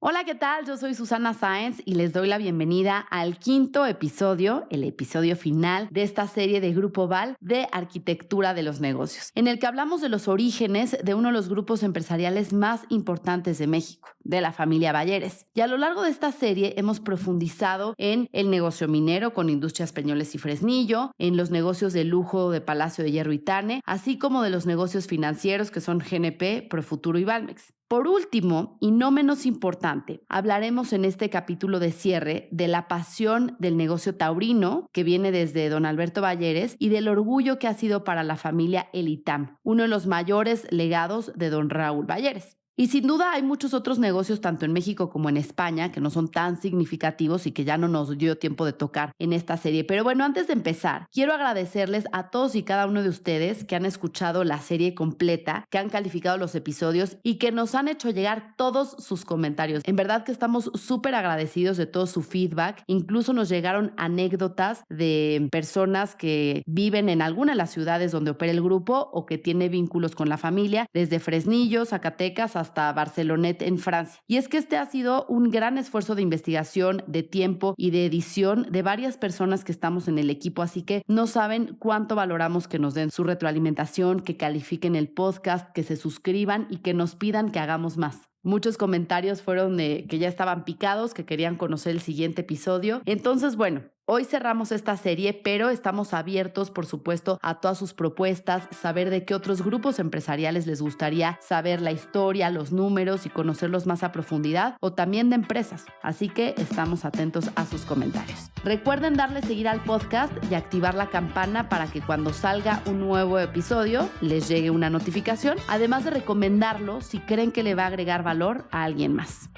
Hola, ¿qué tal? Yo soy Susana Sáenz y les doy la bienvenida al quinto episodio, el episodio final de esta serie de Grupo Val de Arquitectura de los Negocios, en el que hablamos de los orígenes de uno de los grupos empresariales más importantes de México, de la familia Balleres. Y a lo largo de esta serie hemos profundizado en el negocio minero con Industrias Peñoles y Fresnillo, en los negocios de lujo de Palacio de Hierro y Tane, así como de los negocios financieros que son GNP, Profuturo y Valmex. Por último, y no menos importante, hablaremos en este capítulo de cierre de la pasión del negocio taurino que viene desde don Alberto Balleres y del orgullo que ha sido para la familia El Itam, uno de los mayores legados de don Raúl Balleres. Y sin duda hay muchos otros negocios tanto en México como en España que no son tan significativos y que ya no nos dio tiempo de tocar en esta serie. Pero bueno, antes de empezar, quiero agradecerles a todos y cada uno de ustedes que han escuchado la serie completa, que han calificado los episodios y que nos han hecho llegar todos sus comentarios. En verdad que estamos súper agradecidos de todo su feedback. Incluso nos llegaron anécdotas de personas que viven en alguna de las ciudades donde opera el grupo o que tiene vínculos con la familia, desde Fresnillo, Zacatecas, hasta Barcelonet en Francia. Y es que este ha sido un gran esfuerzo de investigación, de tiempo y de edición de varias personas que estamos en el equipo, así que no saben cuánto valoramos que nos den su retroalimentación, que califiquen el podcast, que se suscriban y que nos pidan que hagamos más. Muchos comentarios fueron de que ya estaban picados, que querían conocer el siguiente episodio. Entonces, bueno, hoy cerramos esta serie, pero estamos abiertos, por supuesto, a todas sus propuestas, saber de qué otros grupos empresariales les gustaría saber la historia, los números y conocerlos más a profundidad, o también de empresas. Así que estamos atentos a sus comentarios. Recuerden darle seguir al podcast y activar la campana para que cuando salga un nuevo episodio les llegue una notificación, además de recomendarlo si creen que le va a agregar valor a alguien más.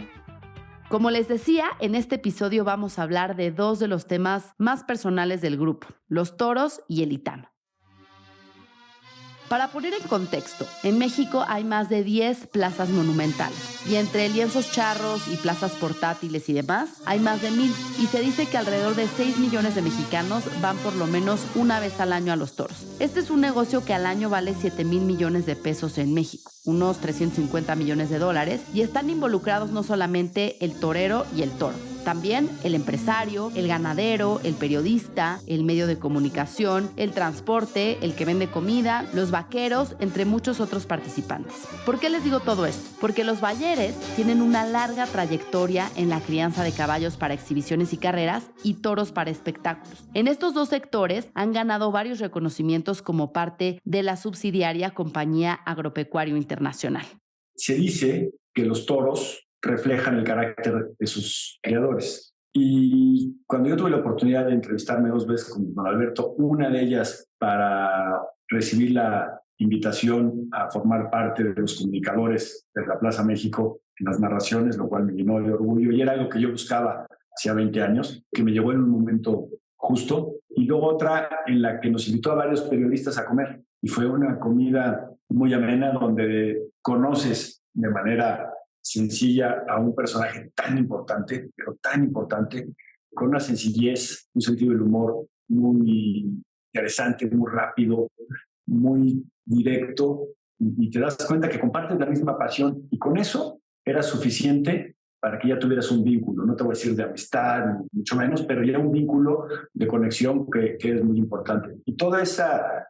Como les decía, en este episodio vamos a hablar de dos de los temas más personales del grupo, los toros y el Itam. Para poner en contexto, en México hay más de 10 plazas monumentales y entre lienzos charros y plazas portátiles y demás hay más de 1,000 y se dice que alrededor de 6 millones de mexicanos van por lo menos una vez al año a los toros. Este es un negocio que al año vale 7,000 millones de pesos en México, unos 350 millones de dólares, y están involucrados no solamente el torero y el toro, también el empresario, el ganadero, el periodista, el medio de comunicación, el transporte, el que vende comida, los vaqueros, entre muchos otros participantes. ¿Por qué les digo todo esto? Porque los Balleres tienen una larga trayectoria en la crianza de caballos para exhibiciones y carreras y toros para espectáculos. En estos dos sectores han ganado varios reconocimientos como parte de la subsidiaria Compañía Agropecuario Internacional. Se dice que los toros reflejan el carácter de sus criadores. Y cuando yo tuve la oportunidad de entrevistarme 2 veces con don Alberto, una de ellas para recibir la invitación a formar parte de los comunicadores de la Plaza México en las narraciones, lo cual me llenó de orgullo y era algo que yo buscaba hacía 20 años, que me llegó en un momento justo. Y luego otra en la que nos invitó a varios periodistas a comer y fue una comida muy amena donde conoces de manera sencilla a un personaje tan importante, pero tan importante, con una sencillez, un sentido del humor muy interesante, muy rápido, muy directo, y te das cuenta que compartes la misma pasión, y con eso era suficiente para que ya tuvieras un vínculo, no te voy a decir de amistad, ni mucho menos, pero ya un vínculo de conexión que es muy importante. Y toda esa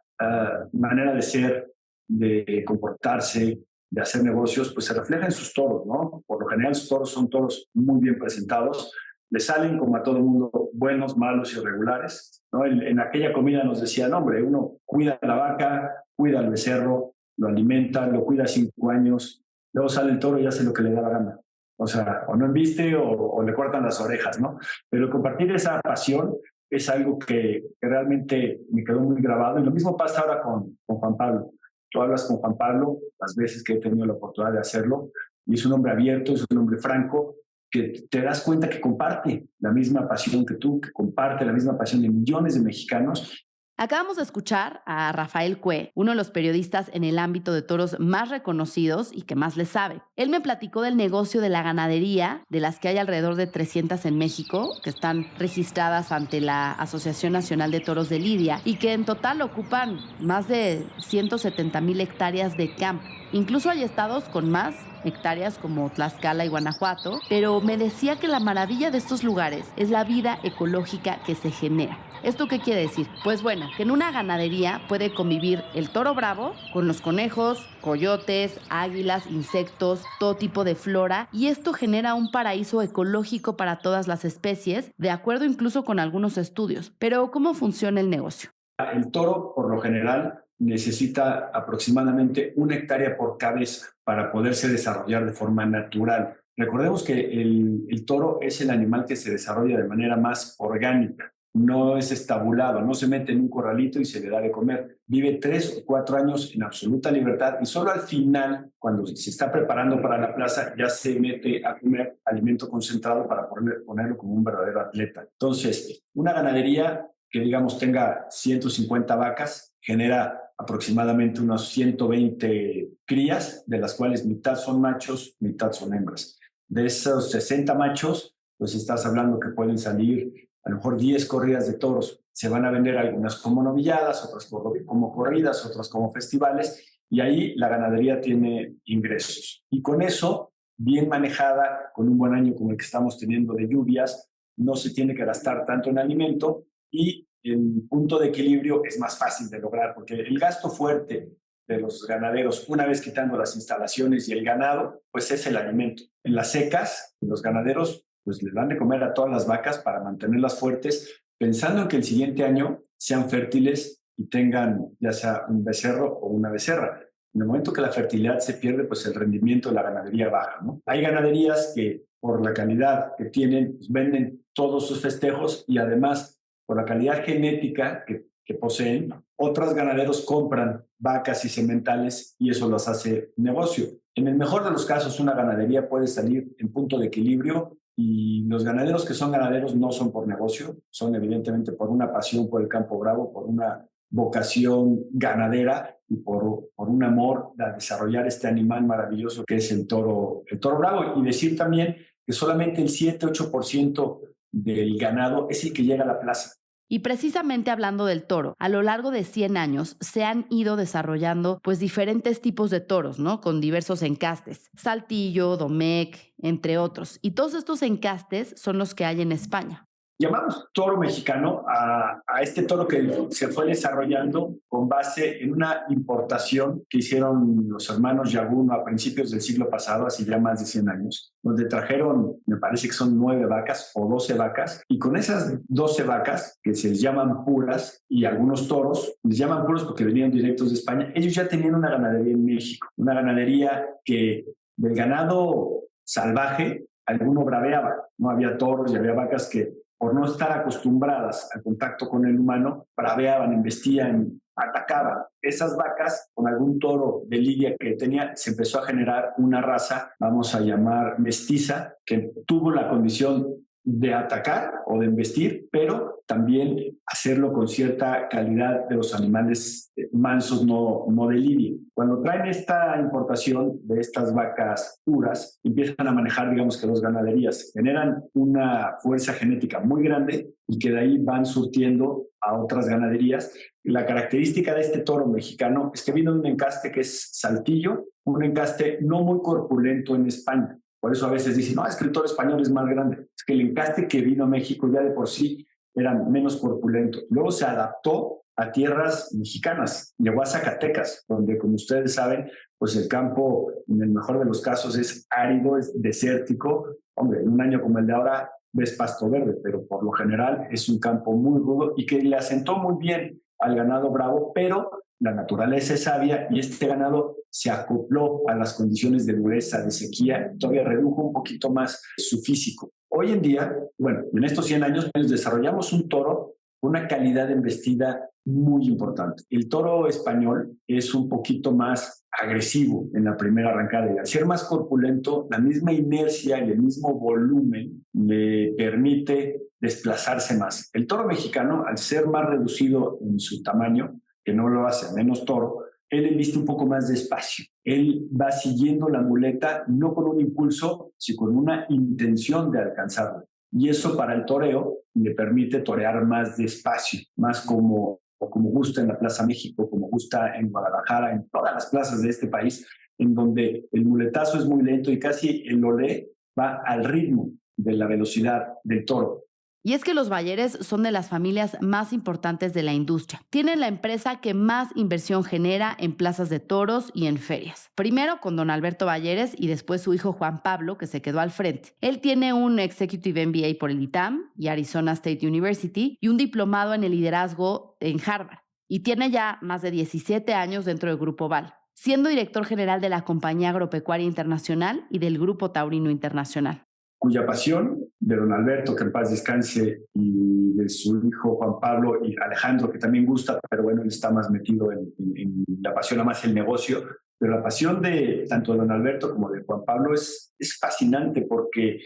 manera de ser, de comportarse, de hacer negocios, pues se refleja en sus toros, ¿no? Por lo general sus toros son toros muy bien presentados, le salen como a todo el mundo buenos, malos y irregulares, ¿no? En aquella comida nos decían, hombre, uno cuida la vaca, cuida al becerro, lo alimenta, lo cuida 5 años, luego sale el toro y hace lo que le da la gana. O sea, o no embiste o le cortan las orejas, ¿no? Pero compartir esa pasión es algo que realmente me quedó muy grabado. Y lo mismo pasa ahora con Juan Pablo. Tú hablas con Juan Pablo las veces que he tenido la oportunidad de hacerlo y es un hombre abierto, es un hombre franco, que te das cuenta que comparte la misma pasión que tú, que comparte la misma pasión de millones de mexicanos. Acabamos de escuchar a Rafael Cue, uno de los periodistas en el ámbito de toros más reconocidos y que más le sabe. Él me platicó del negocio de la ganadería, de las que hay alrededor de 300 en México, que están registradas ante la Asociación Nacional de Toros de Lidia y que en total ocupan más de 170,000 hectáreas de campo. Incluso hay estados con más hectáreas como Tlaxcala y Guanajuato, pero me decía que la maravilla de estos lugares es la vida ecológica que se genera. ¿Esto qué quiere decir? Pues bueno, que en una ganadería puede convivir el toro bravo con los conejos, coyotes, águilas, insectos, todo tipo de flora, y esto genera un paraíso ecológico para todas las especies, de acuerdo incluso con algunos estudios. Pero, ¿cómo funciona el negocio? El toro, por lo general, necesita aproximadamente 1 hectárea por cabeza para poderse desarrollar de forma natural. Recordemos que el toro es el animal que se desarrolla de manera más orgánica. No es estabulado, no se mete en un corralito y se le da de comer. Vive 3 o 4 años en absoluta libertad y solo al final, cuando se está preparando para la plaza, ya se mete a comer alimento concentrado para ponerlo como un verdadero atleta. Entonces, una ganadería que digamos tenga 150 vacas, genera aproximadamente unos 120 crías, de las cuales mitad son machos, mitad son hembras. De esos 60 machos, pues estás hablando que pueden salir a lo mejor 10 corridas de toros. Se van a vender algunas como novilladas, otras como corridas, otras como festivales, y ahí la ganadería tiene ingresos. Y con eso, bien manejada, con un buen año como el que estamos teniendo de lluvias, no se tiene que gastar tanto en alimento y el punto de equilibrio es más fácil de lograr, porque el gasto fuerte de los ganaderos, una vez quitando las instalaciones y el ganado, pues es el alimento. En las secas, los ganaderos pues les dan de comer a todas las vacas para mantenerlas fuertes, pensando en que el siguiente año sean fértiles y tengan ya sea un becerro o una becerra. En el momento que la fertilidad se pierde, pues el rendimiento de la ganadería baja, ¿no? Hay ganaderías que por la calidad que tienen, pues venden todos sus festejos y además por la calidad genética que poseen, otros ganaderos compran vacas y sementales y eso los hace negocio. En el mejor de los casos, una ganadería puede salir en punto de equilibrio y los ganaderos que son ganaderos no son por negocio, son evidentemente por una pasión por el campo bravo, por una vocación ganadera y por un amor a desarrollar este animal maravilloso que es el toro bravo. Y decir también que solamente el 7-8% del ganado es el que llega a la plaza. Y precisamente hablando del toro, a lo largo de 100 años se han ido desarrollando pues diferentes tipos de toros, ¿no? Con diversos encastes, Saltillo, Domecq, entre otros. Y todos estos encastes son los que hay en España. Llamamos toro mexicano a este toro que se fue desarrollando con base en una importación que hicieron los hermanos Yaguno a principios del siglo pasado, hace ya más de 100 años, donde trajeron, me parece que son 9 vacas o 12 vacas, y con esas 12 vacas, que se les llaman puras, y algunos toros, les llaman puros porque venían directos de España, ellos ya tenían una ganadería en México, una ganadería que del ganado salvaje, alguno braveaba, no había toros y había vacas que por no estar acostumbradas al contacto con el humano, braveaban, embestían, atacaban. Esas vacas, con algún toro de lidia que tenía, se empezó a generar una raza, vamos a llamar mestiza, que tuvo la condición de atacar o de embestir, pero también hacerlo con cierta calidad de los animales mansos, no de lidia. Cuando traen esta importación de estas vacas puras, empiezan a manejar, digamos que las ganaderías, generan una fuerza genética muy grande y que de ahí van surtiendo a otras ganaderías. La característica de este toro mexicano es que vino de un encaste que es Saltillo, un encaste no muy corpulento en España. Por eso a veces dicen, no, es que el toro español es más grande. Es que el encaste que vino a México ya de por sí era menos corpulento. Luego se adaptó a tierras mexicanas, llegó a Zacatecas, donde, como ustedes saben, pues el campo, en el mejor de los casos, es árido, es desértico. Hombre, en un año como el de ahora ves pasto verde, pero por lo general es un campo muy rudo y que le asentó muy bien al ganado bravo, pero la naturaleza es sabia y este ganado se acopló a las condiciones de dureza, de sequía, todavía redujo un poquito más su físico. Hoy en día, bueno, en estos 100 años desarrollamos un toro con una calidad de embestida muy importante. El toro español es un poquito más agresivo en la primera arrancada y al ser más corpulento, la misma inercia y el mismo volumen le permite desplazarse más. El toro mexicano, al ser más reducido en su tamaño, que no lo hace menos toro, él embiste un poco más despacio. Él va siguiendo la muleta no con un impulso, sino con una intención de alcanzarla. Y eso para el toreo le permite torear más despacio, más como gusta en la Plaza México, como gusta en Guadalajara, en todas las plazas de este país. en donde el muletazo es muy lento y casi el olé va al ritmo de la velocidad del toro. Y es que los Bayeres son de las familias más importantes de la industria. Tienen la empresa que más inversión genera en plazas de toros y en ferias. Primero con don Alberto Bayeres y después su hijo Juan Pablo, que se quedó al frente. Él tiene un Executive MBA por el ITAM y Arizona State University y un diplomado en el liderazgo en Harvard. Y tiene ya más de 17 años dentro del Grupo Val, siendo director general de la Compañía Agropecuaria Internacional y del Grupo Taurino Internacional. Cuya pasión de don Alberto, que en paz descanse, y de su hijo Juan Pablo y Alejandro, que también gusta, pero bueno, él está más metido en la pasión, más el negocio. Pero la pasión de tanto de don Alberto como de Juan Pablo es fascinante porque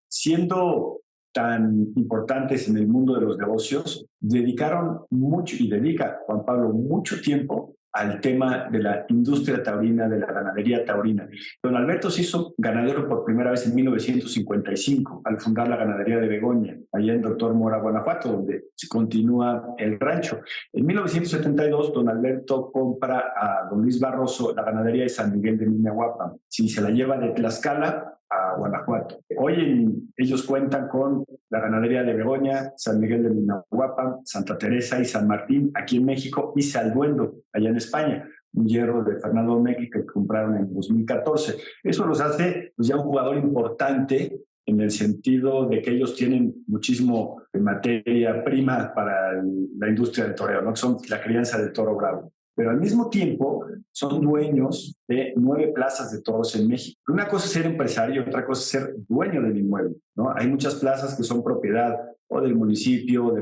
siendo tan importantes en el mundo de los negocios, dedicaron mucho, y dedica Juan Pablo mucho tiempo al tema de la industria taurina, de la ganadería taurina. Don Alberto se hizo ganadero por primera vez en 1955, al fundar la ganadería de Begoña, allá en Doctor Mora, Guanajuato, donde se continúa el rancho. En 1972, don Alberto compra a don Luis Barroso la ganadería de San Miguel de Minahuapan. Sí, se la lleva de Tlaxcala a Guanajuato. Hoy ellos cuentan con la ganadería de Begoña, San Miguel de Minahuapan, Santa Teresa y San Martín aquí en México y Salduendo allá en España, un hierro de Fernando Mequi que compraron en 2014. Eso los hace pues, ya un jugador importante en el sentido de que ellos tienen muchísimo de materia prima para la industria del toreo, ¿no? Que son la crianza del toro bravo. Pero al mismo tiempo son dueños de 9 plazas de toros en México. Una cosa es ser empresario, otra cosa es ser dueño del inmueble, ¿no? Hay muchas plazas que son propiedad o del municipio o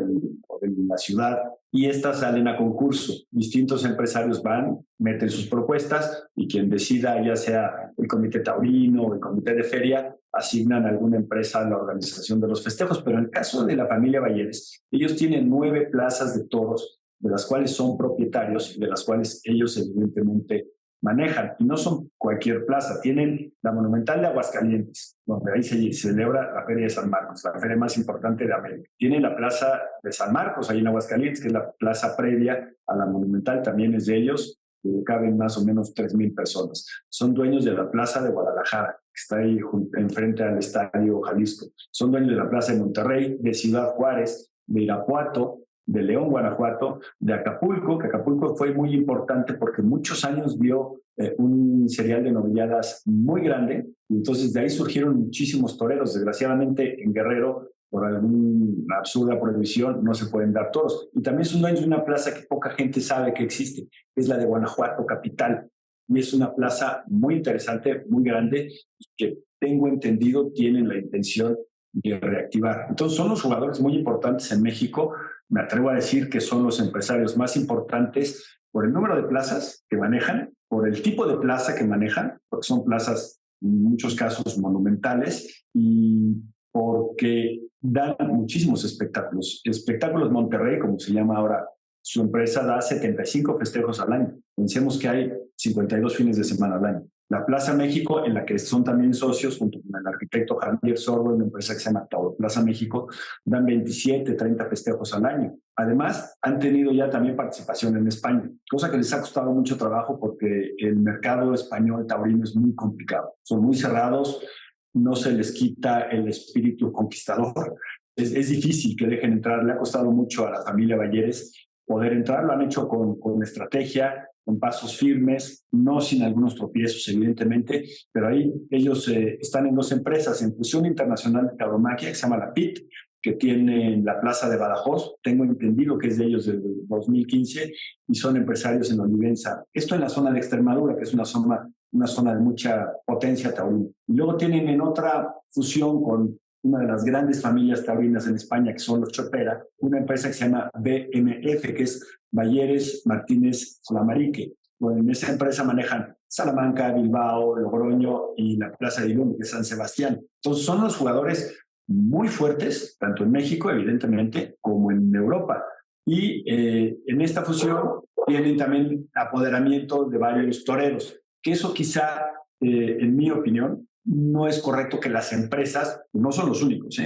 de la ciudad y estas salen a concurso. Distintos empresarios van, meten sus propuestas y quien decida, ya sea el comité taurino o el comité de feria, asignan a alguna empresa a la organización de los festejos. Pero en el caso de la familia Bayeres, ellos tienen 9 plazas de toros de las cuales son propietarios y de las cuales ellos evidentemente manejan. Y no son cualquier plaza, tienen la Monumental de Aguascalientes, donde ahí se celebra la Feria de San Marcos, la feria más importante de América. Tienen la Plaza de San Marcos, ahí en Aguascalientes, que es la plaza previa a la Monumental, también es de ellos, caben más o menos 3,000 personas. Son dueños de la Plaza de Guadalajara, que está ahí enfrente al Estadio Jalisco. Son dueños de la Plaza de Monterrey, de Ciudad Juárez, de Irapuato, de León, Guanajuato, de Acapulco, que Acapulco fue muy importante porque muchos años dio un serial de novilladas muy grande, y entonces de ahí surgieron muchísimos toreros. Desgraciadamente en Guerrero, por alguna absurda prohibición, no se pueden dar toros. Y también son dueños de una plaza que poca gente sabe que existe, que es la de Guanajuato Capital. Y es una plaza muy interesante, muy grande, y que tengo entendido tienen la intención de reactivar. Entonces son los jugadores muy importantes en México. Me atrevo a decir que son los empresarios más importantes por el número de plazas que manejan, por el tipo de plaza que manejan, porque son plazas en muchos casos monumentales, y porque dan muchísimos espectáculos. Espectáculos Monterrey, como se llama ahora su empresa, da 75 festejos al año. Pensemos que hay 52 fines de semana al año. La Plaza México, en la que son también socios, junto con el arquitecto Javier Sordo, una empresa que se llama Tauro Plaza México, dan 27, 30 festejos al año. Además, han tenido ya también participación en España, cosa que les ha costado mucho trabajo porque el mercado español taurino es muy complicado. Son muy cerrados, no se les quita el espíritu conquistador. Es difícil que dejen entrar. Le ha costado mucho a la familia Bayeres poder entrar. Lo han hecho con estrategia, con pasos firmes, no sin algunos tropiezos, evidentemente, pero ahí ellos están en 2 empresas, en Fusión Internacional de Tauromaquia, que se llama la PIT, que tiene en la Plaza de Badajoz, tengo entendido que es de ellos desde 2015, y son empresarios en Olivenza. Esto en la zona de Extremadura, que es una zona de mucha potencia taurina. Y luego tienen en otra fusión con una de las grandes familias taurinas en España, que son los Chopera, una empresa que se llama BMF, que es Bayeres Martínez Flamarique. Bueno, en esa empresa manejan Salamanca, Bilbao, Logroño y la Plaza de Irún, que es San Sebastián. Entonces son los jugadores muy fuertes, tanto en México, evidentemente, como en Europa. Y en esta fusión tienen también apoderamiento de varios toreros, que eso quizá, en mi opinión, no es correcto que las empresas, no son los únicos,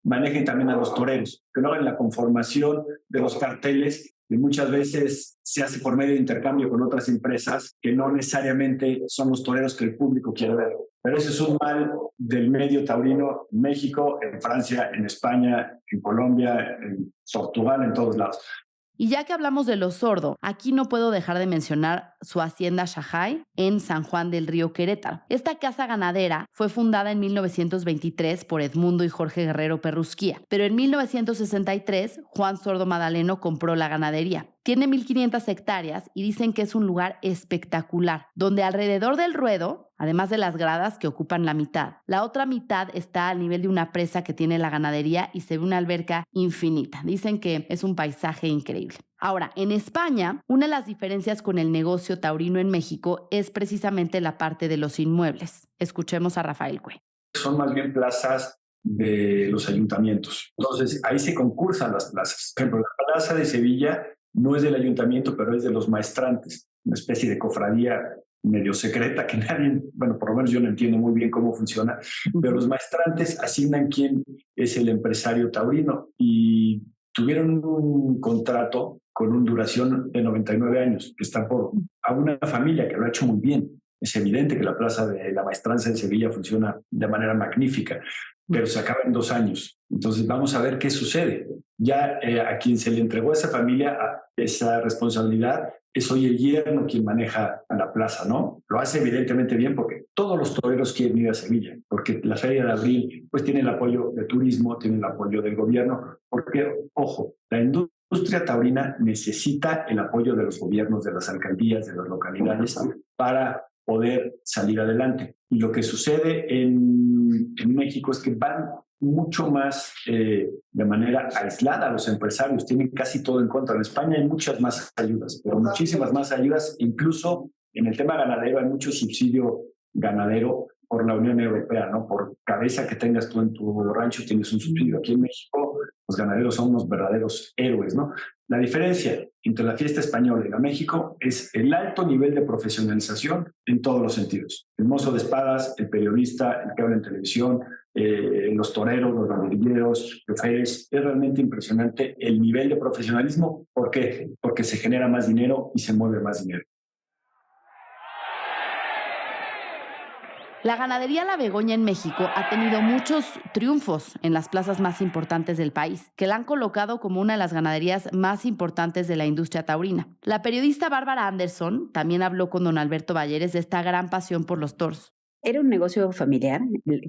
manejen también a los toreros, que no hagan la conformación de los carteles Y muchas veces se hace por medio de intercambio con otras empresas que no necesariamente son los toreros que el público quiere ver. Pero ese es un mal del medio taurino en México, en Francia, en España, en Colombia, en Portugal, en todos lados. Y ya que hablamos de Los Sordo, aquí no puedo dejar de mencionar su hacienda Shahai en San Juan del Río, Querétaro. Esta casa ganadera fue fundada en 1923 por Edmundo y Jorge Guerrero Perrusquía, pero en 1963 Juan Sordo Madaleno compró la ganadería. Tiene 1,500 hectáreas y dicen que es un lugar espectacular, donde alrededor del ruedo, además de las gradas que ocupan la mitad, la otra mitad está al nivel de una presa que tiene la ganadería y se ve una alberca infinita. Dicen que es un paisaje increíble. Ahora, en España, una de las diferencias con el negocio taurino en México es precisamente la parte de los inmuebles. Escuchemos a Rafael Cue. Son más bien plazas de los ayuntamientos. Entonces, ahí se concursan las plazas. Por ejemplo, la plaza de Sevilla no es del ayuntamiento, pero es de los maestrantes, una especie de cofradía medio secreta que nadie, bueno, por lo menos yo no entiendo muy bien cómo funciona, pero los maestrantes asignan quién es el empresario taurino y tuvieron un contrato con una duración de 99 años, que está a una familia que lo ha hecho muy bien. Es evidente que la Plaza de la Maestranza en Sevilla funciona de manera magnífica, pero se acaba en 2 años. Entonces vamos a ver qué sucede. Ya a quien se le entregó a esa familia esa responsabilidad es hoy el yerno quien maneja a la plaza, ¿no? Lo hace evidentemente bien porque todos los toreros quieren ir a Sevilla, porque la Feria de Abril pues tiene el apoyo de turismo, tiene el apoyo del gobierno, porque, ojo, la industria taurina necesita el apoyo de los gobiernos, de las alcaldías, de las localidades para poder salir adelante. Y lo que sucede en México es que van mucho más de manera aislada los empresarios, tienen casi todo en contra. En España hay muchas más ayudas, pero muchísimas más ayudas, incluso en el tema ganadero hay mucho subsidio ganadero por la Unión Europea, ¿no? Por cabeza que tengas tú en tu rancho tienes un subsidio. Aquí en México los ganaderos son unos verdaderos héroes, ¿no? La diferencia entre la fiesta española y la México es el alto nivel de profesionalización en todos los sentidos. El mozo de espadas, el periodista, el que habla en televisión, los toreros, los banderilleros, los choferes. Es realmente impresionante el nivel de profesionalismo. ¿Por qué? Porque se genera más dinero y se mueve más dinero. La ganadería La Begoña en México ha tenido muchos triunfos en las plazas más importantes del país, que la han colocado como una de las ganaderías más importantes de la industria taurina. La periodista Bárbara Anderson también habló con don Alberto Balleres de esta gran pasión por los toros. Era un negocio familiar.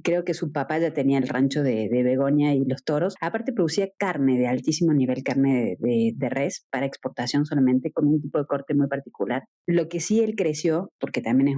Creo que su papá ya tenía el rancho de Begoña y los toros. Aparte producía carne de altísimo nivel, carne de res para exportación solamente, con un tipo de corte muy particular. Lo que sí él creció, porque también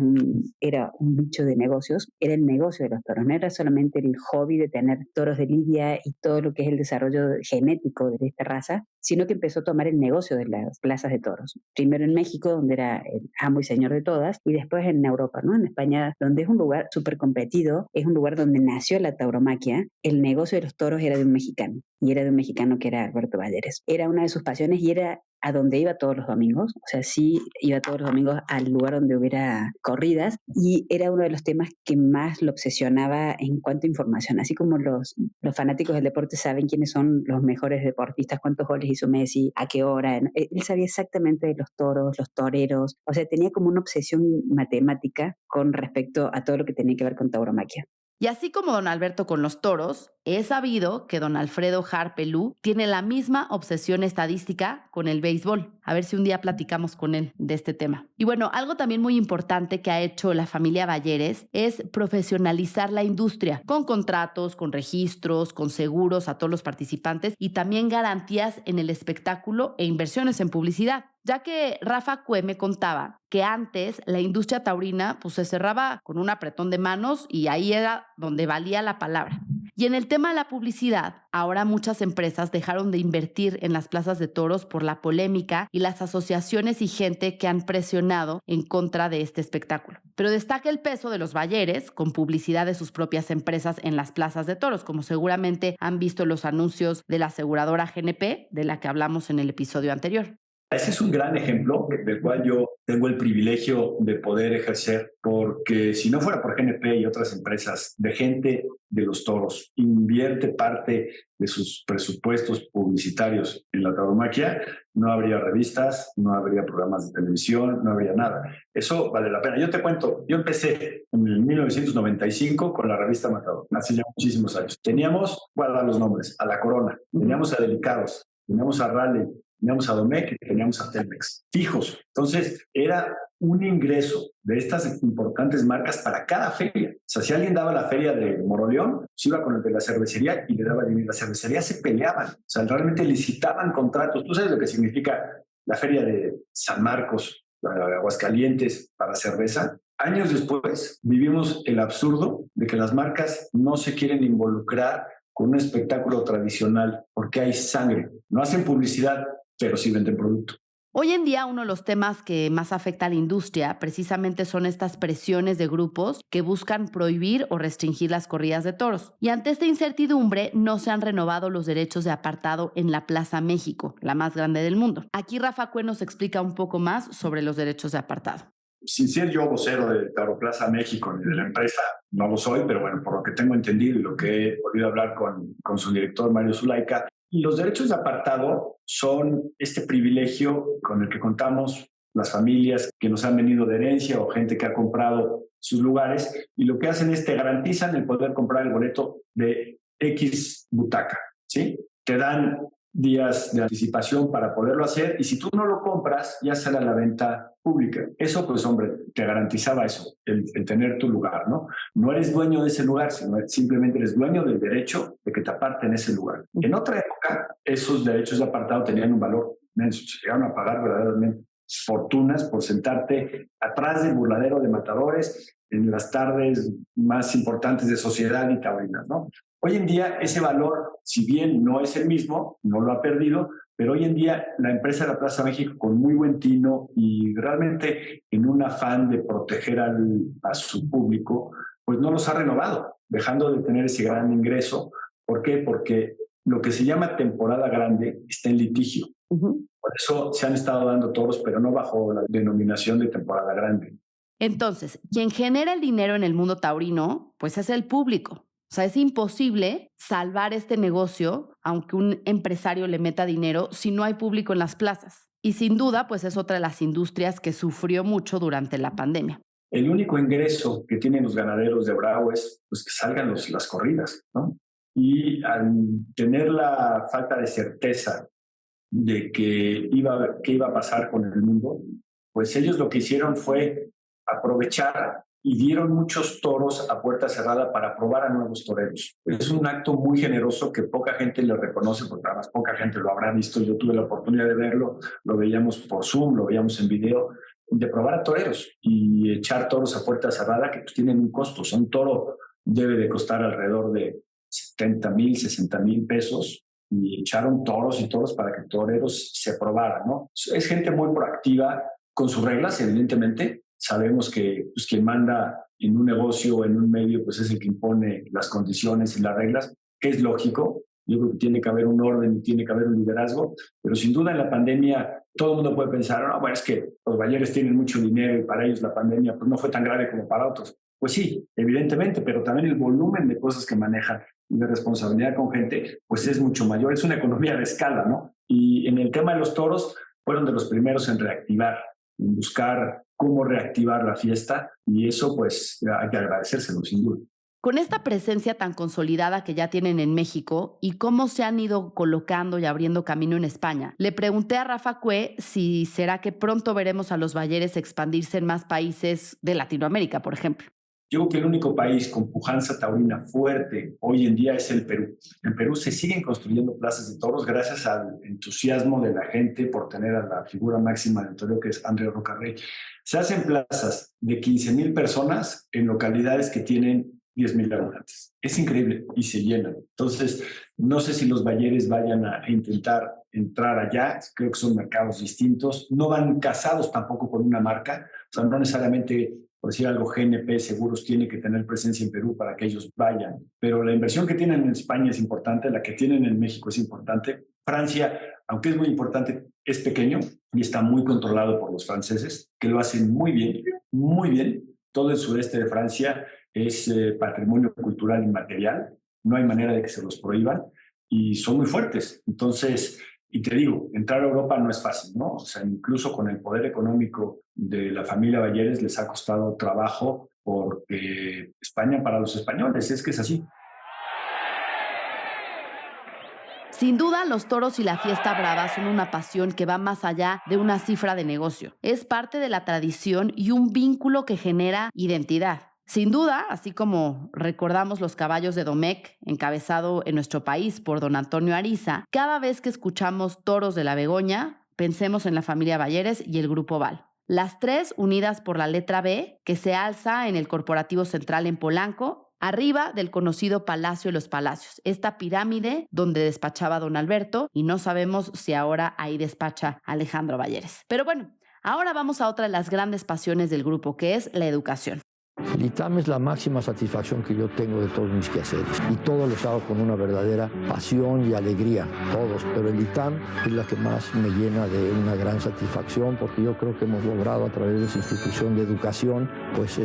era un bicho de negocios, era el negocio de los toros. No era solamente el hobby de tener toros de lidia y todo lo que es el desarrollo genético de esta raza, sino que empezó a tomar el negocio de las plazas de toros. Primero en México, donde era el amo y señor de todas, y después en Europa, ¿no? En España, donde es un lugar súper competido, es un lugar donde nació la tauromaquia. El negocio de los toros era de un mexicano, y era de un mexicano que era Alberto Balleres. Era una de sus pasiones y era a donde iba todos los domingos, o sea, sí iba todos los domingos al lugar donde hubiera corridas, y era uno de los temas que más lo obsesionaba en cuanto a información. Así como los fanáticos del deporte saben quiénes son los mejores deportistas, cuántos goles hizo Messi, a qué hora, él sabía exactamente de los toros, los toreros, o sea, tenía como una obsesión matemática con respecto a todo lo que tenía que ver con tauromaquia. Y así como don Alberto con los toros, he sabido que don Alfredo Harpelú tiene la misma obsesión estadística con el béisbol. A ver si un día platicamos con él de este tema. Y bueno, algo también muy importante que ha hecho la familia Balleres es profesionalizar la industria con contratos, con registros, con seguros a todos los participantes y también garantías en el espectáculo e inversiones en publicidad. Ya que Rafa Cue me contaba que antes la industria taurina pues, se cerraba con un apretón de manos y ahí era donde valía la palabra. Y en el tema de la publicidad, ahora muchas empresas dejaron de invertir en las plazas de toros por la polémica y las asociaciones y gente que han presionado en contra de este espectáculo. Pero destaca el peso de los Balleres con publicidad de sus propias empresas en las plazas de toros, como seguramente han visto los anuncios de la aseguradora GNP, de la que hablamos en el episodio anterior. Ese es un gran ejemplo del cual yo tengo el privilegio de poder ejercer, porque si no fuera por GNP y otras empresas de gente de los toros, invierte parte de sus presupuestos publicitarios en la tauromaquia, no habría revistas, no habría programas de televisión, no habría nada. Eso vale la pena. Yo te cuento, yo empecé en el 1995 con la revista Matador, hace ya muchísimos años. Teníamos, guarda los nombres, a La Corona, teníamos a Delicados, teníamos a Raleigh, teníamos a Domecq y teníamos a Telmex, fijos. Entonces, era un ingreso de estas importantes marcas para cada feria. O sea, si alguien daba la feria de Moroleón, se iba con el de la cervecería y le daba dinero. La cervecería se peleaban. O sea, realmente licitaban contratos. ¿Tú sabes lo que significa la feria de San Marcos, Aguascalientes, para cerveza? Años después, vivimos el absurdo de que las marcas no se quieren involucrar con un espectáculo tradicional porque hay sangre. No hacen publicidad, pero sí venden producto. Hoy en día uno de los temas que más afecta a la industria precisamente son estas presiones de grupos que buscan prohibir o restringir las corridas de toros. Y ante esta incertidumbre no se han renovado los derechos de apartado en la Plaza México, la más grande del mundo. Aquí Rafa Cue nos explica un poco más sobre los derechos de apartado. Sin ser yo vocero de Tauroplaza México ni de la empresa, no lo soy, pero bueno, por lo que tengo entendido y lo que he podido hablar con su director Mario Zulaika, los derechos de apartado son este privilegio con el que contamos las familias que nos han venido de herencia o gente que ha comprado sus lugares, y lo que hacen es te garantizan el poder comprar el boleto de X butaca, ¿sí? Te dan días de anticipación para poderlo hacer, y si tú no lo compras, ya sale a la venta pública. Eso, pues, hombre, te garantizaba eso, el tener tu lugar, ¿no? No eres dueño de ese lugar, sino simplemente eres dueño del derecho de que te aparten ese lugar. En otra época, esos derechos de apartado tenían un valor inmenso. Se llegaron a pagar verdaderamente fortunas por sentarte atrás del burladero de matadores en las tardes más importantes de sociedad y taurinas, ¿no? Hoy en día ese valor, si bien no es el mismo, no lo ha perdido, pero hoy en día la empresa de la Plaza México, con muy buen tino y realmente en un afán de proteger a su público, pues no los ha renovado, dejando de tener ese gran ingreso. ¿Por qué? Porque lo que se llama temporada grande está en litigio. Por eso se han estado dando toros, pero no bajo la denominación de temporada grande. Entonces, quien genera el dinero en el mundo taurino, pues es el público. O sea, es imposible salvar este negocio, aunque un empresario le meta dinero, si no hay público en las plazas. Y sin duda, pues es otra de las industrias que sufrió mucho durante la pandemia. El único ingreso que tienen los ganaderos de Bravo es pues, que salgan las corridas, ¿no? Y al tener la falta de certeza de qué iba a pasar con el mundo, pues ellos lo que hicieron fue aprovechar y dieron muchos toros a puerta cerrada para probar a nuevos toreros. Es un acto muy generoso que poca gente le reconoce, porque además poca gente lo habrá visto. Yo tuve la oportunidad de verlo, lo veíamos por Zoom, lo veíamos en video, de probar a toreros y echar toros a puerta cerrada que pues tienen un costo. O sea, un toro debe de costar alrededor de 70,000, 60,000 pesos, y echaron toros y toros para que toreros se probaran, ¿no? Es gente muy proactiva con sus reglas, evidentemente. Sabemos que pues, quien manda en un negocio o en un medio pues es el que impone las condiciones y las reglas, que es lógico. Yo creo que tiene que haber un orden y tiene que haber un liderazgo, pero sin duda en la pandemia todo el mundo puede pensar, no, bueno, es que los bayeres tienen mucho dinero y para ellos la pandemia pues, no fue tan grave como para otros. Pues sí, evidentemente, pero también el volumen de cosas que manejan y de responsabilidad con gente pues es mucho mayor. Es una economía de escala, ¿no? Y en el tema de los toros fueron de los primeros en reactivar, en buscar cómo reactivar la fiesta, y eso pues hay que agradecérselo sin duda. Con esta presencia tan consolidada que ya tienen en México y cómo se han ido colocando y abriendo camino en España, le pregunté a Rafa Cue si será que pronto veremos a los bayeres expandirse en más países de Latinoamérica, por ejemplo. Yo creo que el único país con pujanza taurina fuerte hoy en día es el Perú. En Perú se siguen construyendo plazas de toros gracias al entusiasmo de la gente por tener a la figura máxima del toreo, que es Andrés Rocarrey. Se hacen plazas de 15,000 personas en localidades que tienen 10,000 habitantes. Es increíble y se llenan. Entonces, no sé si los bayeres vayan a intentar entrar allá. Creo que son mercados distintos. No van casados tampoco con una marca. O sea, no necesariamente por decir algo, GNP Seguros tiene que tener presencia en Perú para que ellos vayan. Pero la inversión que tienen en España es importante, la que tienen en México es importante. Francia, aunque es muy importante, es pequeño y está muy controlado por los franceses, que lo hacen muy bien, muy bien. Todo el sureste de Francia es patrimonio cultural inmaterial, no hay manera de que se los prohíban y son muy fuertes. Entonces, y te digo, entrar a Europa no es fácil, ¿no? O sea, incluso con el poder económico de la familia Balleres les ha costado trabajo porque España para los españoles, es que es así. Sin duda, los toros y la fiesta brava son una pasión que va más allá de una cifra de negocio. Es parte de la tradición y un vínculo que genera identidad. Sin duda, así como recordamos los caballos de Domecq, encabezado en nuestro país por don Antonio Ariza, cada vez que escuchamos toros de la Begoña, pensemos en la familia Balleres y el Grupo Val. Las tres unidas por la letra B, que se alza en el Corporativo Central en Polanco, arriba del conocido Palacio de los Palacios, esta pirámide donde despachaba don Alberto, y no sabemos si ahora ahí despacha Alejandro Balleres. Pero bueno, ahora vamos a otra de las grandes pasiones del grupo, que es la educación. El ITAM es la máxima satisfacción que yo tengo de todos mis quehaceres y todos los hago con una verdadera pasión y alegría, todos, pero el ITAM es la que más me llena de una gran satisfacción porque yo creo que hemos logrado a través de esa institución de educación pues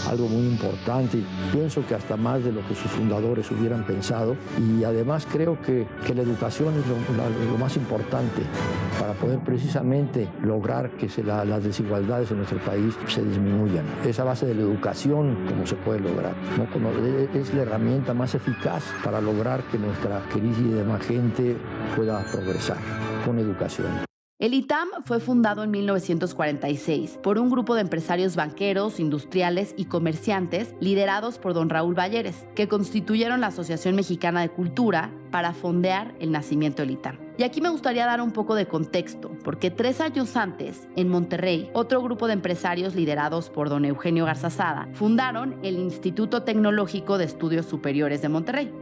algo muy importante y pienso que hasta más de lo que sus fundadores hubieran pensado y además creo que la educación es lo más importante para poder precisamente lograr que las desigualdades en nuestro país se disminuyan. Esa base de la educación, como se puede lograr, ¿no? Es la herramienta más eficaz para lograr que nuestra querida gente pueda progresar con educación. El ITAM fue fundado en 1946 por un grupo de empresarios banqueros, industriales y comerciantes liderados por don Raúl Balleres, que constituyeron la Asociación Mexicana de Cultura para fondear el nacimiento del ITAM. Y aquí me gustaría dar un poco de contexto, porque 3 años antes, en Monterrey, otro grupo de empresarios liderados por don Eugenio Garzazada fundaron el Instituto Tecnológico de Estudios Superiores de Monterrey.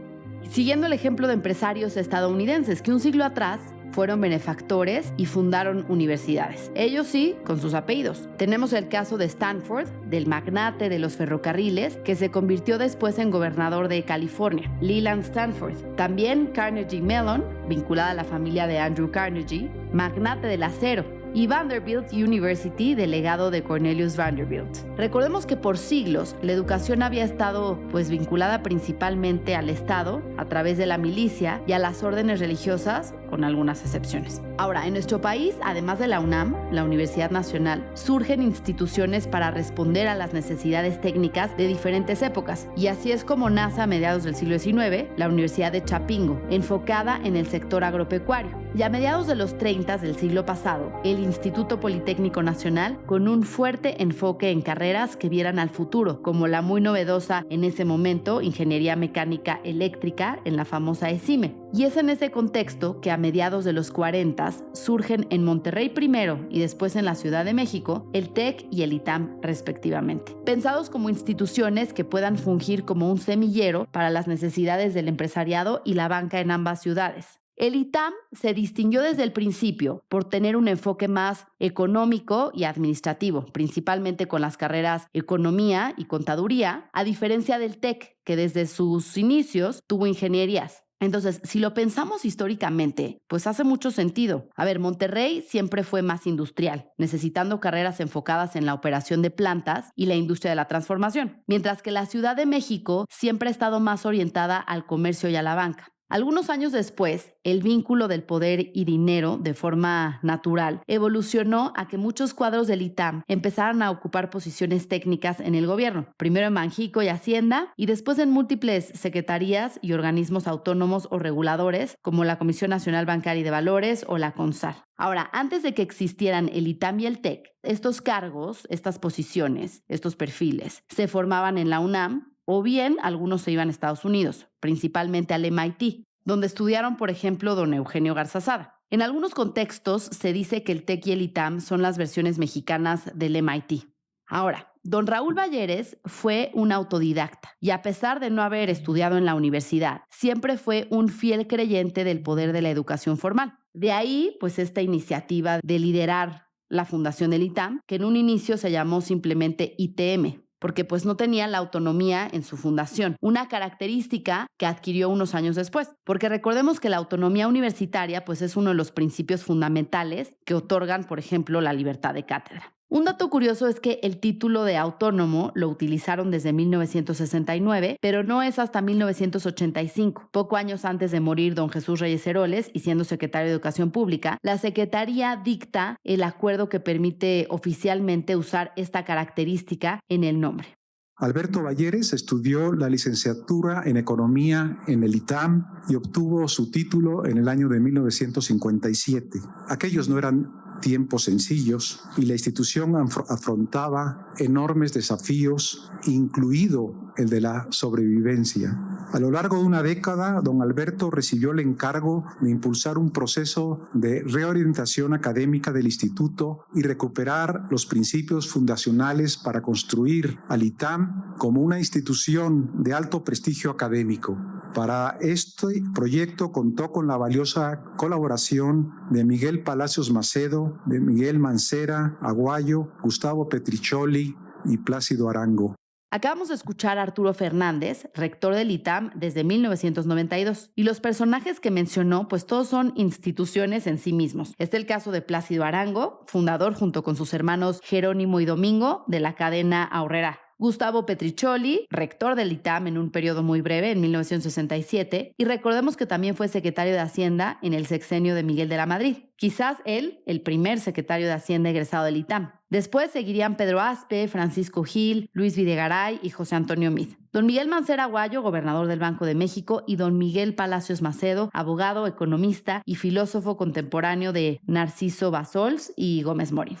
Siguiendo el ejemplo de empresarios estadounidenses que un siglo atrás fueron benefactores y fundaron universidades. Ellos sí, con sus apellidos. Tenemos el caso de Stanford, del magnate de los ferrocarriles, que se convirtió después en gobernador de California, Leland Stanford. También Carnegie Mellon, vinculada a la familia de Andrew Carnegie, magnate del acero. Y Vanderbilt University, delegado de Cornelius Vanderbilt. Recordemos que por siglos la educación había estado vinculada principalmente al Estado a través de la milicia y a las órdenes religiosas, con algunas excepciones. Ahora, en nuestro país, además de la UNAM, la Universidad Nacional, surgen instituciones para responder a las necesidades técnicas de diferentes épocas. Y así es como nace a mediados del siglo XIX la Universidad de Chapingo, enfocada en el sector agropecuario. Y a mediados de los 30 del siglo pasado, el Instituto Politécnico Nacional, con un fuerte enfoque en carreras que vieran al futuro, como la muy novedosa en ese momento Ingeniería Mecánica Eléctrica en la famosa ESIME. Y es en ese contexto que a mediados de los 40 surgen en Monterrey primero y después en la Ciudad de México el TEC y el ITAM respectivamente, pensados como instituciones que puedan fungir como un semillero para las necesidades del empresariado y la banca en ambas ciudades. El ITAM se distinguió desde el principio por tener un enfoque más económico y administrativo, principalmente con las carreras Economía y Contaduría, a diferencia del TEC, que desde sus inicios tuvo ingenierías. Entonces, si lo pensamos históricamente, pues hace mucho sentido. A ver, Monterrey siempre fue más industrial, necesitando carreras enfocadas en la operación de plantas y la industria de la transformación, mientras que la Ciudad de México siempre ha estado más orientada al comercio y a la banca. Algunos años después, el vínculo del poder y dinero de forma natural evolucionó a que muchos cuadros del ITAM empezaran a ocupar posiciones técnicas en el gobierno, primero en Banjico y Hacienda y después en múltiples secretarías y organismos autónomos o reguladores como la Comisión Nacional Bancaria y de Valores o la CONSAR. Ahora, antes de que existieran el ITAM y el TEC, estos cargos, estas posiciones, estos perfiles, se formaban en la UNAM, o bien algunos se iban a Estados Unidos, principalmente al MIT, donde estudiaron, por ejemplo, don Eugenio Garzazada. En algunos contextos se dice que el TEC y el ITAM son las versiones mexicanas del MIT. Ahora, don Raúl Balleres fue un autodidacta y a pesar de no haber estudiado en la universidad, siempre fue un fiel creyente del poder de la educación formal. De ahí, pues, esta iniciativa de liderar la fundación del ITAM, que en un inicio se llamó simplemente ITM, porque pues no tenía la autonomía en su fundación, una característica que adquirió unos años después, porque recordemos que la autonomía universitaria pues es uno de los principios fundamentales que otorgan, por ejemplo, la libertad de cátedra. Un dato curioso es que el título de autónomo lo utilizaron desde 1969, pero no es hasta 1985, poco años antes de morir don Jesús Reyes Heroles y siendo secretario de Educación Pública, la Secretaría dicta el acuerdo que permite oficialmente usar esta característica en el nombre. Alberto Balleres estudió la licenciatura en Economía en el ITAM y obtuvo su título en el año de 1957. Aquellos no eran tiempos sencillos y la institución afrontaba enormes desafíos, incluido el de la sobrevivencia. A lo largo de una década, don Alberto recibió el encargo de impulsar un proceso de reorientación académica del instituto y recuperar los principios fundacionales para construir al ITAM como una institución de alto prestigio académico. Para este proyecto contó con la valiosa colaboración de Miguel Palacios Macedo, de Miguel Mancera Aguayo, Gustavo Petriccioli y Plácido Arango. Acabamos de escuchar a Arturo Fernández, rector del ITAM desde 1992, y los personajes que mencionó, pues todos son instituciones en sí mismos. Este es el caso de Plácido Arango, fundador junto con sus hermanos Jerónimo y Domingo de la cadena Aurrerá. Gustavo Petriccioli, rector del ITAM en un periodo muy breve, en 1967, y recordemos que también fue secretario de Hacienda en el sexenio de Miguel de la Madrid. Quizás él, el primer secretario de Hacienda egresado del ITAM. Después seguirían Pedro Aspe, Francisco Gil, Luis Videgaray y José Antonio Meade. Don Miguel Mancera Aguayo, gobernador del Banco de México, y don Miguel Palacios Macedo, abogado, economista y filósofo contemporáneo de Narciso Bassols y Gómez Morín.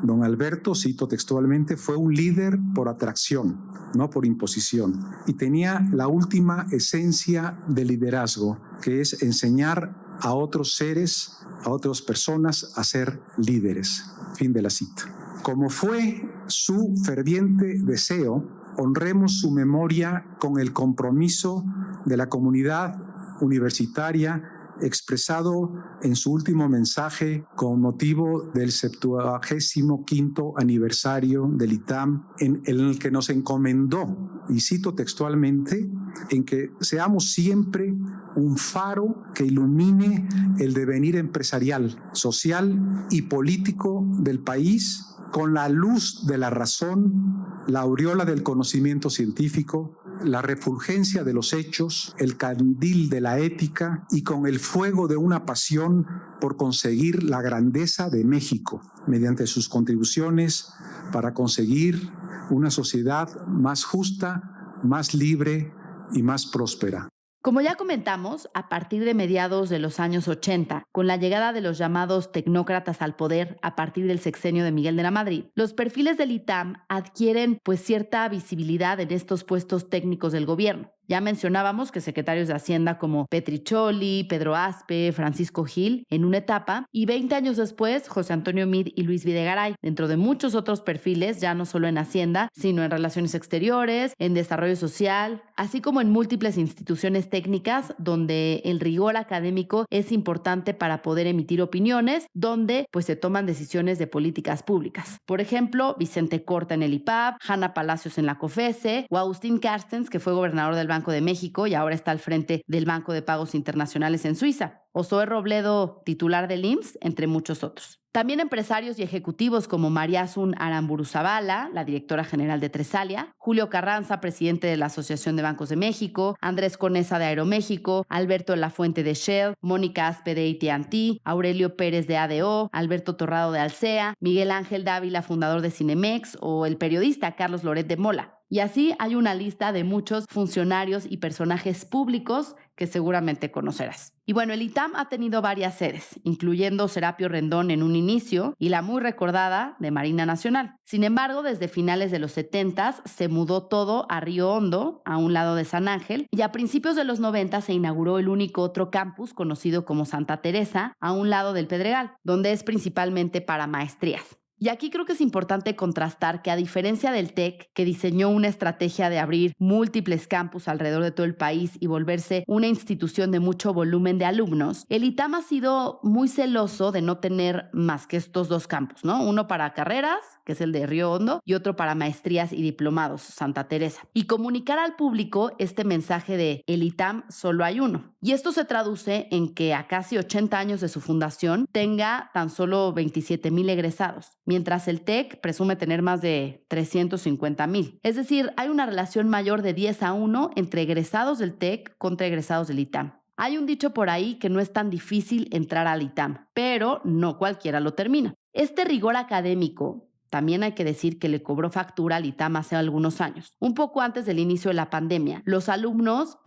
Don Alberto, cito textualmente, fue un líder por atracción, no por imposición, y tenía la última esencia del liderazgo, que es enseñar a otros seres, a otras personas a ser líderes. Fin de la cita. Como fue su ferviente deseo, honremos su memoria con el compromiso de la comunidad universitaria expresado en su último mensaje con motivo del 75º aniversario del ITAM, en el que nos encomendó, y cito textualmente, en que seamos siempre un faro que ilumine el devenir empresarial, social y político del país con la luz de la razón, la aureola del conocimiento científico, la refulgencia de los hechos, el candil de la ética y con el fuego de una pasión por conseguir la grandeza de México mediante sus contribuciones para conseguir una sociedad más justa, más libre y más próspera. Como ya comentamos, a partir de mediados de los años 80, con la llegada de los llamados tecnócratas al poder a partir del sexenio de Miguel de la Madrid, los perfiles del ITAM adquieren pues cierta visibilidad en estos puestos técnicos del gobierno. Ya mencionábamos que secretarios de Hacienda como Petriccioli, Pedro Aspe, Francisco Gil en una etapa, y 20 años después José Antonio Meade y Luis Videgaray, dentro de muchos otros perfiles, ya no solo en Hacienda, sino en relaciones exteriores, en desarrollo social, así como en múltiples instituciones técnicas donde el rigor académico es importante para poder emitir opiniones, donde pues se toman decisiones de políticas públicas. Por ejemplo, Vicente Corta en el IPAB, Hanna Palacios en la COFESE o Agustín Carstens, que fue gobernador del Banco de México y ahora está al frente del Banco de Pagos Internacionales en Suiza, o Zoe Robledo, titular del IMSS, entre muchos otros. También empresarios y ejecutivos como María Asun Aramburu Zavala, la directora general de Tresalia, Julio Carranza, presidente de la Asociación de Bancos de México, Andrés Conesa de Aeroméxico, Alberto Lafuente de Shell, Mónica Aspe de AT&T, Aurelio Pérez de ADO, Alberto Torrado de Alsea, Miguel Ángel Dávila, fundador de Cinemex, o el periodista Carlos Loret de Mola. Y así hay una lista de muchos funcionarios y personajes públicos que seguramente conocerás. Y bueno, el ITAM ha tenido varias sedes, incluyendo Serapio Rendón en un inicio y la muy recordada de Marina Nacional. Sin embargo, desde finales de los 70s se mudó todo a Río Hondo, a un lado de San Ángel, y a principios de los 90 se inauguró el único otro campus conocido como Santa Teresa, a un lado del Pedregal, donde es principalmente para maestrías. Y aquí creo que es importante contrastar que a diferencia del TEC, que diseñó una estrategia de abrir múltiples campus alrededor de todo el país y volverse una institución de mucho volumen de alumnos, el ITAM ha sido muy celoso de no tener más que estos dos campus, ¿no? Uno para carreras, que es el de Río Hondo, y otro para maestrías y diplomados, Santa Teresa. Y comunicar al público este mensaje de el ITAM solo hay uno. Y esto se traduce en que a casi 80 años de su fundación tenga tan solo 27,000 egresados, mientras el TEC presume tener más de 350,000. Es decir, hay una relación mayor de 10-1 entre egresados del TEC contra egresados del ITAM. Hay un dicho por ahí que no es tan difícil entrar al ITAM, pero no cualquiera lo termina. Este rigor académico también hay que decir que le cobró factura al ITAM hace algunos años. Un poco antes del inicio de la pandemia, los alumnos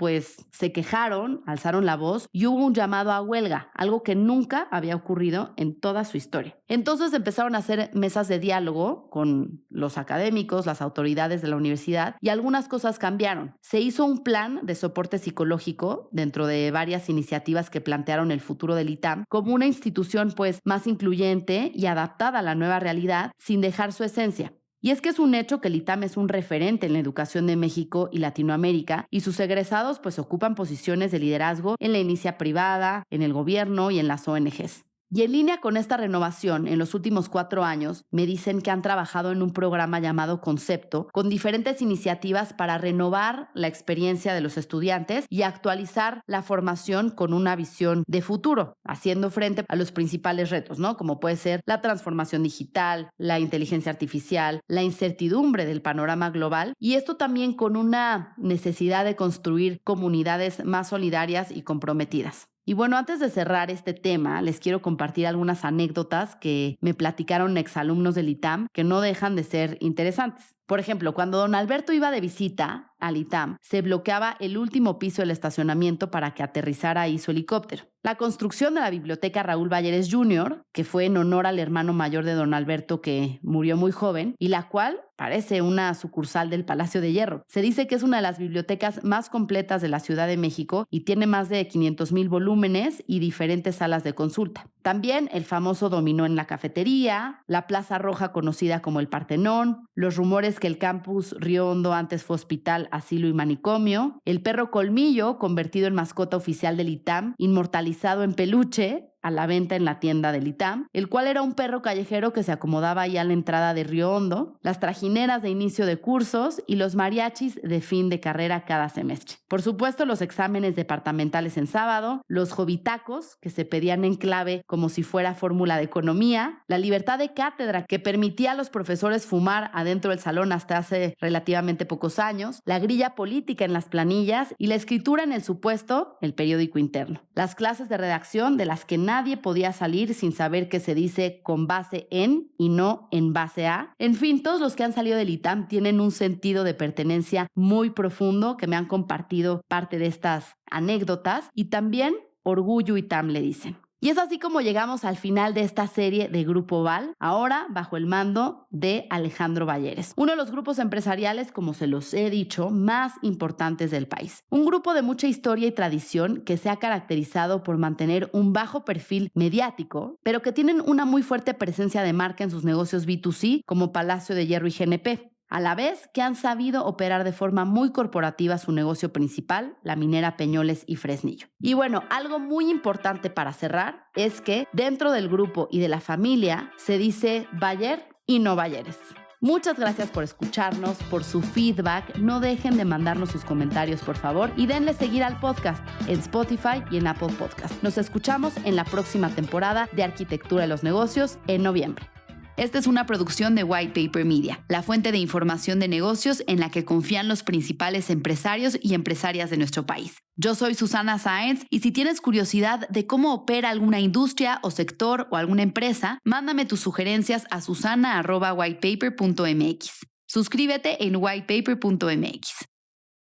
se quejaron, alzaron la voz y hubo un llamado a huelga, algo que nunca había ocurrido en toda su historia. Entonces empezaron a hacer mesas de diálogo con los académicos, las autoridades de la universidad, y algunas cosas cambiaron. Se hizo un plan de soporte psicológico dentro de varias iniciativas que plantearon el futuro del ITAM como una institución más incluyente y adaptada a la nueva realidad sin dejar su esencia. Y es que es un hecho que el ITAM es un referente en la educación de México y Latinoamérica, y sus egresados ocupan posiciones de liderazgo en la iniciativa privada, en el gobierno y en las ONGs. Y en línea con esta renovación, en los últimos 4 años, me dicen que han trabajado en un programa llamado Concepto, con diferentes iniciativas para renovar la experiencia de los estudiantes y actualizar la formación con una visión de futuro, haciendo frente a los principales retos, ¿no? Como puede ser la transformación digital, la inteligencia artificial, la incertidumbre del panorama global, y esto también con una necesidad de construir comunidades más solidarias y comprometidas. Y bueno, antes de cerrar este tema, les quiero compartir algunas anécdotas que me platicaron exalumnos del ITAM que no dejan de ser interesantes. Por ejemplo, cuando don Alberto iba de visita al ITAM, se bloqueaba el último piso del estacionamiento para que aterrizara ahí su helicóptero. La construcción de la biblioteca Raúl Balleres Jr., que fue en honor al hermano mayor de don Alberto que murió muy joven, y la cual parece una sucursal del Palacio de Hierro. Se dice que es una de las bibliotecas más completas de la Ciudad de México y tiene más de 500,000 volúmenes y diferentes salas de consulta. También el famoso dominó en la cafetería, la Plaza Roja conocida como el Partenón, los rumores que el campus Río Hondo antes fue hospital, asilo y manicomio, el perro Colmillo convertido en mascota oficial del ITAM, inmortalizado en peluche, a la venta en la tienda del ITAM, el cual era un perro callejero que se acomodaba ahí a la entrada de Río Hondo, las trajineras de inicio de cursos y los mariachis de fin de carrera cada semestre. Por supuesto, los exámenes departamentales en sábado, los jovitacos que se pedían en clave como si fuera fórmula de economía, la libertad de cátedra que permitía a los profesores fumar adentro del salón hasta hace relativamente pocos años, la grilla política en las planillas y la escritura en el supuesto, el periódico interno. Las clases de redacción de las que nadie podía salir sin saber que se dice con base en y no en base a. En fin, todos los que han salido del ITAM tienen un sentido de pertenencia muy profundo que me han compartido parte de estas anécdotas y también orgullo ITAM le dicen. Y es así como llegamos al final de esta serie de Grupo Val, ahora bajo el mando de Alejandro Balleres, uno de los grupos empresariales, como se los he dicho, más importantes del país. Un grupo de mucha historia y tradición que se ha caracterizado por mantener un bajo perfil mediático, pero que tienen una muy fuerte presencia de marca en sus negocios B2C como Palacio de Hierro y GNP. A la vez que han sabido operar de forma muy corporativa su negocio principal, la minera Peñoles y Fresnillo. Y bueno, algo muy importante para cerrar es que dentro del grupo y de la familia se dice Baller y no Balleres. Muchas gracias por escucharnos, por su feedback. No dejen de mandarnos sus comentarios, por favor, y denle seguir al podcast en Spotify y en Apple Podcast. Nos escuchamos en la próxima temporada de Arquitectura de los Negocios en noviembre. Esta es una producción de White Paper Media, la fuente de información de negocios en la que confían los principales empresarios y empresarias de nuestro país. Yo soy Susana Sáenz y si tienes curiosidad de cómo opera alguna industria o sector o alguna empresa, mándame tus sugerencias a susana@whitepaper.mx. Suscríbete en whitepaper.mx.